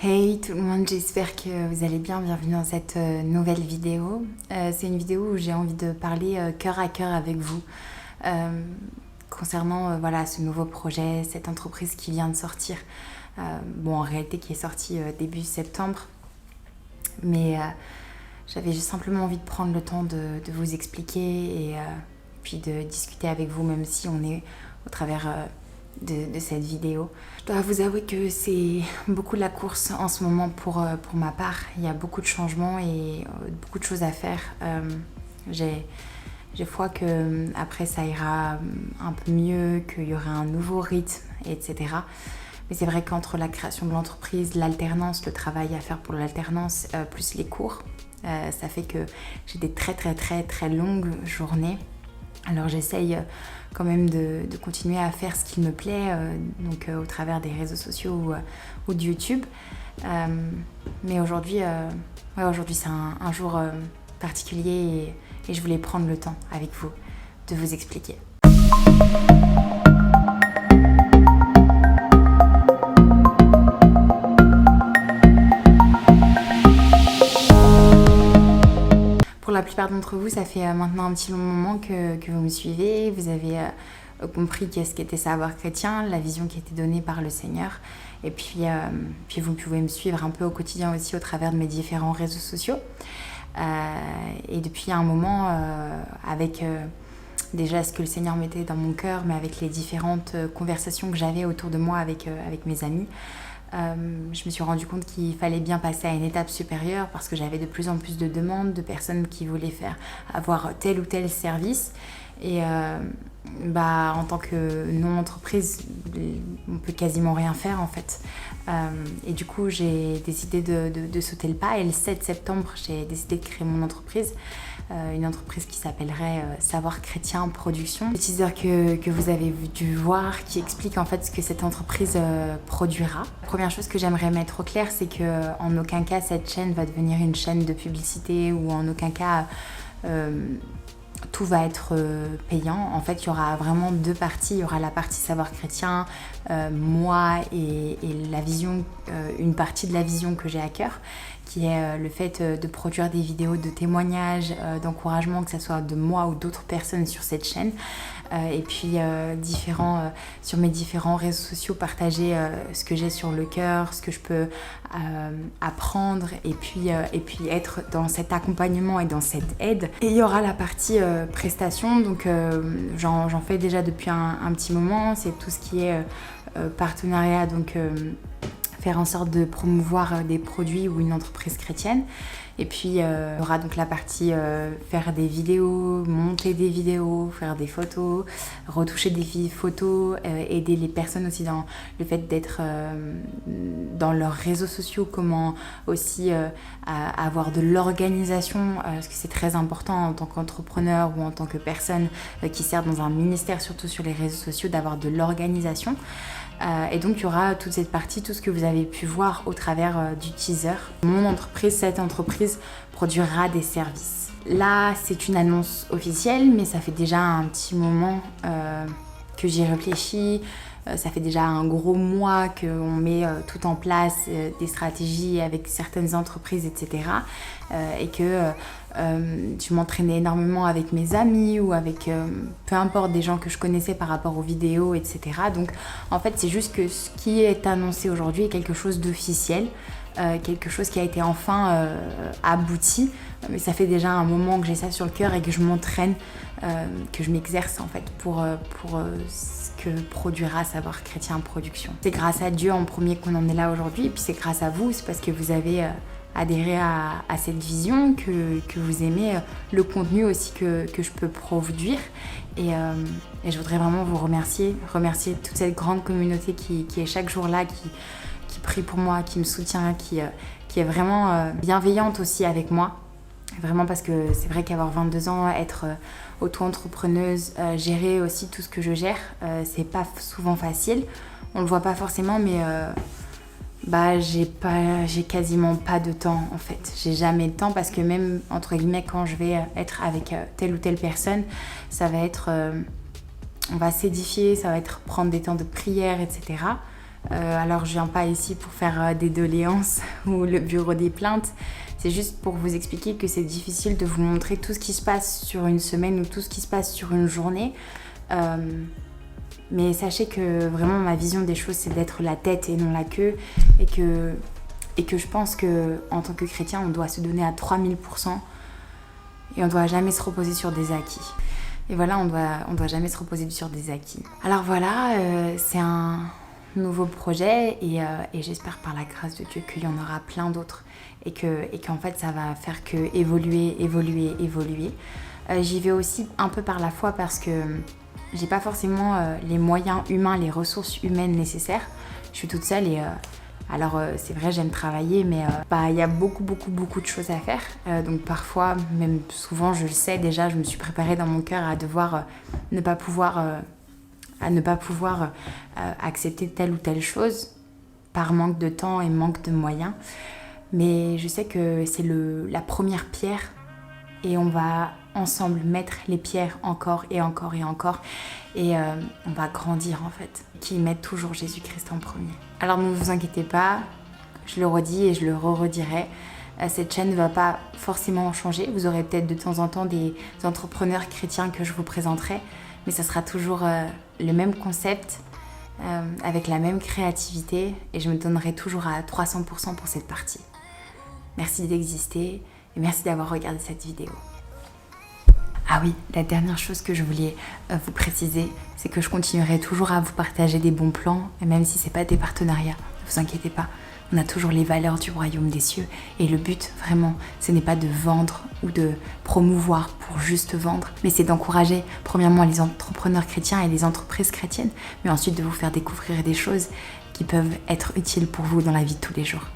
Hey tout le monde, j'espère que vous allez bien, bienvenue dans cette nouvelle vidéo. C'est une vidéo où j'ai envie de parler cœur à cœur avec vous concernant voilà, ce nouveau projet, cette entreprise qui vient de sortir. En réalité qui est sortie début septembre, mais j'avais juste simplement envie de prendre le temps de vous expliquer et puis de discuter avec vous, même si on est au travers de cette vidéo. Je dois vous avouer que c'est beaucoup la course en ce moment pour ma part. Il y a beaucoup de changements et beaucoup de choses à faire. J'ai foi que après ça ira un peu mieux, qu'il y aura un nouveau rythme, etc. Mais c'est vrai qu'entre la création de l'entreprise, l'alternance, le travail à faire pour l'alternance, plus les cours, ça fait que j'ai des très longues journées. Alors j'essaye quand même de continuer à faire ce qui me plaît, donc au travers des réseaux sociaux ou de YouTube. Mais aujourd'hui, c'est un jour particulier et je voulais prendre le temps avec vous de vous expliquer. Pour la plupart d'entre vous, ça fait maintenant un petit long moment que vous me suivez. Vous avez compris qu'est-ce qu'était Savoir Chrétien, la vision qui était donnée par le Seigneur. Et puis vous pouvez me suivre un peu au quotidien aussi au travers de mes différents réseaux sociaux. Et depuis un moment, avec déjà ce que le Seigneur mettait dans mon cœur, mais avec les différentes conversations que j'avais autour de moi avec mes amis, je me suis rendu compte qu'il fallait bien passer à une étape supérieure parce que j'avais de plus en plus de demandes de personnes qui voulaient avoir tel ou tel service. Et en tant que non-entreprise, on peut quasiment rien faire en fait. Et du coup, j'ai décidé de sauter le pas. Et le 7 septembre, j'ai décidé de créer mon entreprise. Une entreprise qui s'appellerait Savoir Chrétien Production. Le teaser que vous avez dû voir qui explique en fait ce que cette entreprise produira. La première chose que j'aimerais mettre au clair, c'est qu'en aucun cas cette chaîne va devenir une chaîne de publicité ou en aucun cas tout va être payant. En fait, il y aura vraiment deux parties. Il y aura la partie Savoir Chrétien, moi et la vision, une partie de la vision que j'ai à cœur, qui est le fait de produire des vidéos de témoignages, d'encouragement, que ce soit de moi ou d'autres personnes sur cette chaîne. Et puis sur mes différents réseaux sociaux, partager ce que j'ai sur le cœur, ce que je peux apprendre et puis être dans cet accompagnement et dans cette aide. Et il y aura la partie prestation, donc j'en fais déjà depuis un petit moment. C'est tout ce qui est partenariat, donc faire en sorte de promouvoir des produits ou une entreprise chrétienne. Et puis il y aura donc la partie faire des vidéos, monter des vidéos, faire des photos, retoucher des photos, aider les personnes aussi dans le fait d'être dans leurs réseaux sociaux, comment aussi avoir de l'organisation, parce que c'est très important en tant qu'entrepreneur ou en tant que personne qui sert dans un ministère, surtout sur les réseaux sociaux, d'avoir de l'organisation. Et donc il y aura toute cette partie, tout ce que vous avez pu voir au travers du teaser. Mon entreprise, cette entreprise produira des services. Là, c'est une annonce officielle, mais ça fait déjà un petit moment que j'y réfléchis. Ça fait déjà un gros mois qu'on met tout en place, des stratégies avec certaines entreprises, etc. Et que je m'entraînais énormément avec mes amis ou avec peu importe des gens que je connaissais par rapport aux vidéos, etc. Donc en fait, c'est juste que ce qui est annoncé aujourd'hui est quelque chose d'officiel. Quelque chose qui a été enfin abouti, mais ça fait déjà un moment que j'ai ça sur le cœur et que je m'entraîne, que je m'exerce en fait pour ce que produira Savoir Chrétien Production. C'est grâce à Dieu en premier qu'on en est là aujourd'hui, et puis c'est grâce à vous, c'est parce que vous avez adhéré à cette vision, que vous aimez le contenu aussi que je peux produire. Et je voudrais vraiment vous remercier toute cette grande communauté qui est chaque jour là, qui prie pour moi, qui me soutient, qui est vraiment bienveillante aussi avec moi. Vraiment, parce que c'est vrai qu'avoir 22 ans, être auto-entrepreneuse, gérer aussi tout ce que je gère, c'est pas souvent facile. On le voit pas forcément, mais j'ai quasiment pas de temps en fait. J'ai jamais de temps parce que même entre guillemets quand je vais être avec telle ou telle personne, ça va être on va s'édifier, ça va être prendre des temps de prière, etc. Alors je viens pas ici pour faire des doléances ou le bureau des plaintes. C'est juste pour vous expliquer que c'est difficile de vous montrer tout ce qui se passe sur une semaine ou tout ce qui se passe sur une journée. Mais sachez que vraiment ma vision des choses, c'est d'être la tête et non la queue. Et que je pense qu'en tant que chrétien, on doit se donner à 3000% et on ne doit jamais se reposer sur des acquis. Et voilà, on doit jamais se reposer sur des acquis. Alors voilà, c'est un nouveau projet et j'espère par la grâce de Dieu qu'il y en aura plein d'autres et qu'en fait ça va faire que évoluer. J'y vais aussi un peu par la foi parce que j'ai pas forcément les moyens humains, les ressources humaines nécessaires. Je suis toute seule et alors c'est vrai, j'aime travailler, mais il y a beaucoup de choses à faire. Donc parfois, même souvent, je le sais déjà, je me suis préparée dans mon cœur à devoir ne pas pouvoir accepter telle ou telle chose par manque de temps et manque de moyens. Mais je sais que c'est la première pierre et on va ensemble mettre les pierres encore et encore et on va grandir en fait, qui mettent toujours Jésus-Christ en premier. Alors ne vous inquiétez pas, je le redis et je le redirai, cette chaîne ne va pas forcément changer. Vous aurez peut-être de temps en temps des entrepreneurs chrétiens que je vous présenterai, mais ça sera toujours le même concept, avec la même créativité et je me donnerai toujours à 300% pour cette partie. Merci d'exister et merci d'avoir regardé cette vidéo. Ah oui, la dernière chose que je voulais vous préciser, c'est que je continuerai toujours à vous partager des bons plans, et même si ce n'est pas des partenariats, ne vous inquiétez pas, on a toujours les valeurs du royaume des cieux, et le but, vraiment, ce n'est pas de vendre ou de promouvoir pour juste vendre, mais c'est d'encourager, premièrement, les entrepreneurs chrétiens et les entreprises chrétiennes, mais ensuite de vous faire découvrir des choses qui peuvent être utiles pour vous dans la vie de tous les jours.